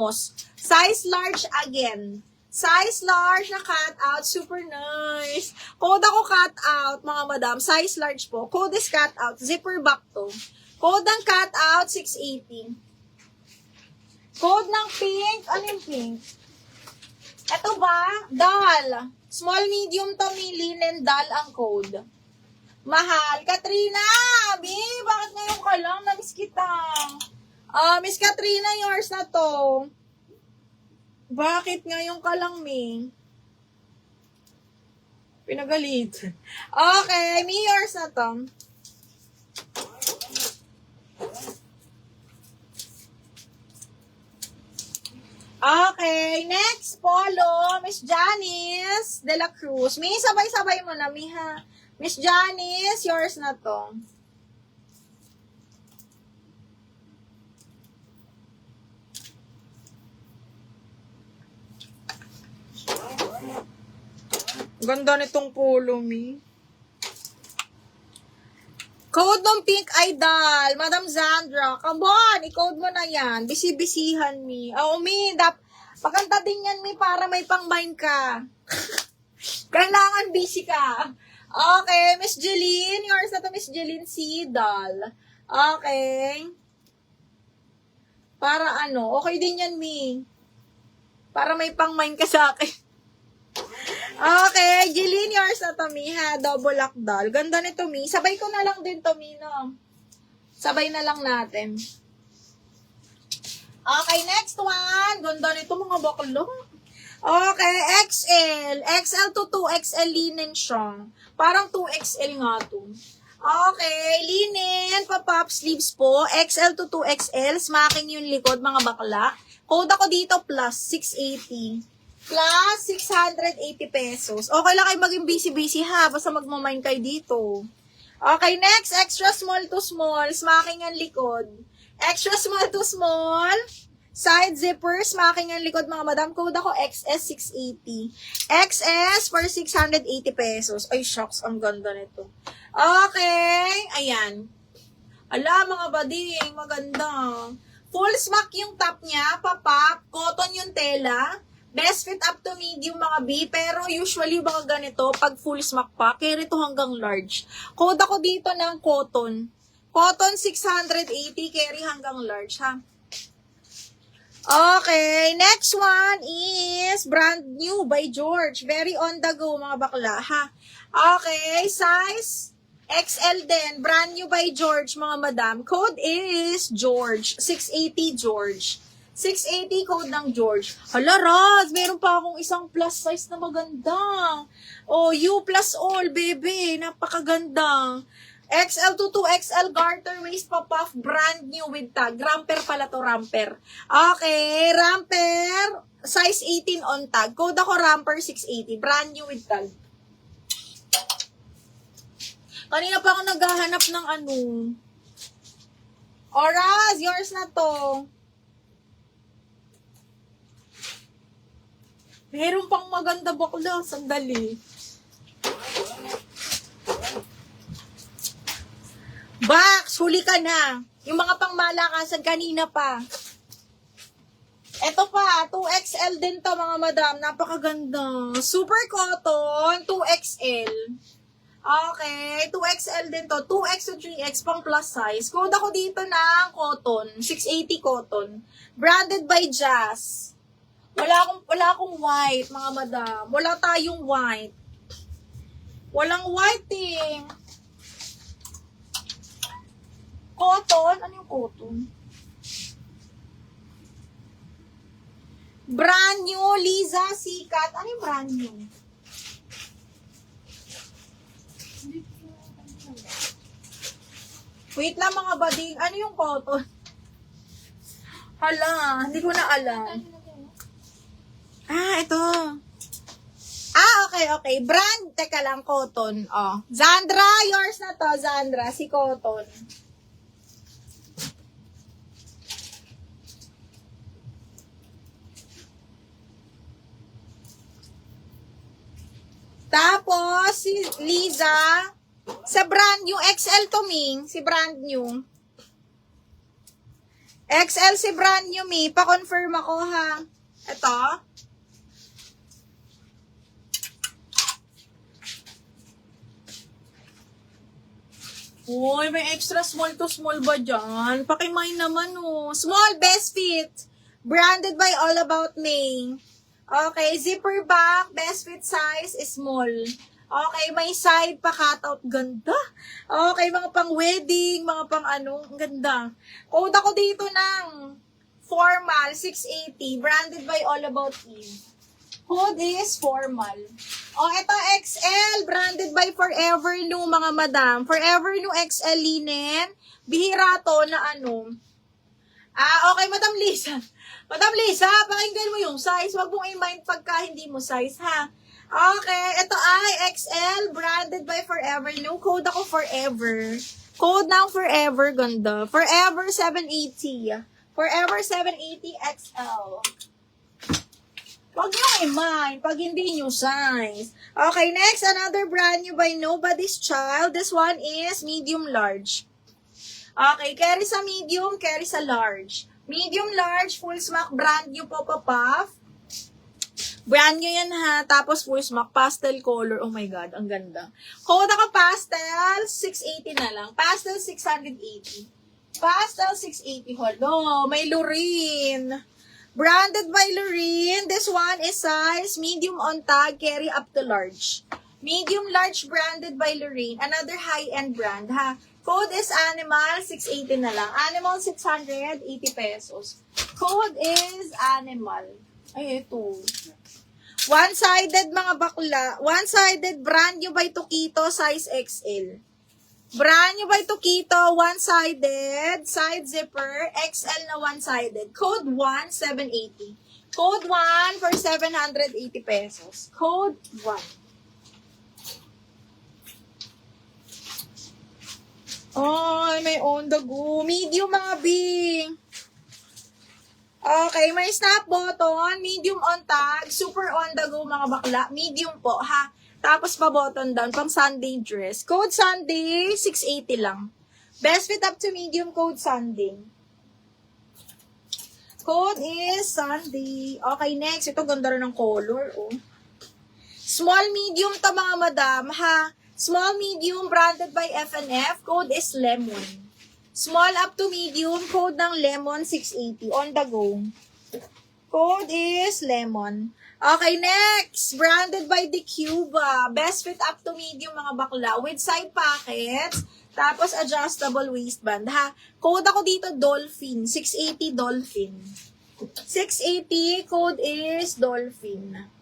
Cosmos. Size large again. Size large na cut out. Super nice. Code ako cut out, mga madam. Size large po. Code is cut out. Zipper back to. Code ng cut out, 680. Code ng pink. Ano yung pink? Ito ba? Doll. Small, medium to linen doll ang code. Mahal. Katrina! Abi, bakit ngayon ka lang? Namiss kita. Miss Katrina, yours na to. Bakit ngayon ka lang, Mi? Pinagalit. Okay, Mi, yours na to. Okay, next, polo, Miss Janice de la Cruz. Mi, sabay-sabay mo na, Mi, ha? Miss Janice, yours na to. Ganda nitong polo, Mi. Code ng pink idol, Madam Zandra. Come on, i-code mo na yan. Bisi-bisihan, Mi. Oo, Mi, pagkanta din yan, Mi, para may pang-mind ka. Kailangan busy ka. Okay, Miss Jeline. Yours na to, Miss Jeline Sidal. Okay. Para ano, okay din yan, Mi. Para may pang-mind ka sa akin. Okay, Jeline, yours na to, Mi, ha? Double lock doll. Ganda nito, Mi. Sabay ko na lang din to, Mi, no? Sabay na lang natin. Okay, next one. Ganda nito, mga baklo. Okay, XL. XL to 2XL linen siya. Parang 2XL nga to. Okay, linen, pa-pop sleeves po. XL to 2XL. Smacking yung likod, mga bakla. Code ako dito, plus 680. Plus 680 pesos. Okay lang kayo maging busy-busy, ha? Basta magmamind kayo dito. Okay, next. Extra small to small. Smacking ang likod. Extra small to small. Side zipper. Smacking ang likod, mga madam. Code ako XS 680. XS for 680 pesos. Ay, shucks. Ang ganda nito. Okay. Ayan. Ala, mga bading. Maganda. Full smack yung top niya. Papap. Cotton yung tela. Best fit up to medium, mga B. Pero usually, mga ganito, pag full smack pa, carry to hanggang large. Code ako dito ng cotton. Cotton 680, carry hanggang large, ha? Okay, next one is brand new by George. Very on the go, mga bakla, ha? Okay, size XL din. Brand new by George, mga madam. Code is George. 680 George. 680 code ng George. Hala, Raz, meron pa akong isang plus size na maganda. Oh, U plus all, baby. Napakaganda. XL to 2XL garter waist pa puff, brand new with tag. Ramper pala to, ramper. Okay, ramper, size 18 on tag. Code ako ramper 680, brand new with tag. Kanina pa ako naghahanap ng ano. Oras, yours na to. Meron pang maganda bakla. Sandali. Box, huli ka na. Yung mga pangmalakasan kanina pa. Ito pa, 2XL din to, mga madam. Napakaganda. Super cotton, 2XL. Okay, 2XL din to. 2X to 3X pang plus size. Code ako dito ng cotton. 680 cotton. Branded by Jazz. Wala akong white, mga madam. Wala tayong white. Walang white, eh. Cotton? Ano yung cotton? Brand new, Liza, sikat. Ano yung brand new? Wait lang, mga bading. Ano yung cotton? Hala, hindi ko na alam. Ito. Okay. Brand, teka lang, cotton. Oh. Zandra, yours na to, Zandra. Si cotton. Tapos, si Liza, sa brand new, XL to Ming, si brand new. XL si brand new, me. Pa-confirm ako, ha. Ito. Uy, may extra small to small ba dyan? Pakimay naman, oh. Small, best fit. Branded by All About Me. Okay, zipper back, best fit size is small. Okay, may side pa cutout. Ganda. Okay, mga pang wedding, mga pang ano. Ang ganda. Code ako dito ng formal 680. Branded by All About Me. Code is formal. Oh, ito XL. Branded by Forever New, mga madam. Forever New XL linen. Bihira to na ano. Okay, Madam Lisa. Madam Lisa, pakinggan mo yung size. Huwag mong i-mind pagka hindi mo size, ha? Okay, ito ay XL, branded by Forever New. Code ako Forever. Code ng Forever, ganda. Forever 780. Forever 780 XL. Huwag nyo i-mind pag hindi nyo size. Okay, next, another brand new by Nobody's Child. This one is medium large. Okay, carry sa medium, carry sa large. Medium large, full smock, brand new Papa Puff. Brand new yan ha. Tapos full smock, pastel color. Oh my God, ang ganda. Code ako pastel, 680 na lang. Pastel, 680. Pastel, 680. Hello, may Lorraine. Branded by Lorraine. This one is size medium on tag, carry up to large. Medium large, branded by Lorraine. Another high-end brand ha. Code is Animal, 680 na lang. Animal, 680 pesos. Code is Animal. Ay, ito. One-sided, mga bakla. One-sided, brand new by Tokito, size XL. Brand new by Tokito, one-sided, side zipper, XL na one-sided. Code 1, 780. Code 1 for 780 pesos. Code 1. Ay, may on the go. Medium, mga bing. Okay, may snap button. Medium on tag. Super on the go, mga bakla. Medium po, ha. Tapos pa button down. Pang Sunday dress. Code Sunday, 680 lang. Best fit up to medium, code Sunday. Code is Sunday. Okay, next. Ito, ganda rin ng color, oh. Small, medium to, mga madam, ha. Small, medium, branded by F&F. Code is Lemon. Small up to medium, code ng Lemon, 680. On the go. Code is Lemon. Okay, next. Branded by The Cuba. Best fit up to medium, mga bakla. With side pockets. Tapos adjustable waistband, ha. Code ako dito, Dolphin. 680 Dolphin. 680, code is Dolphin.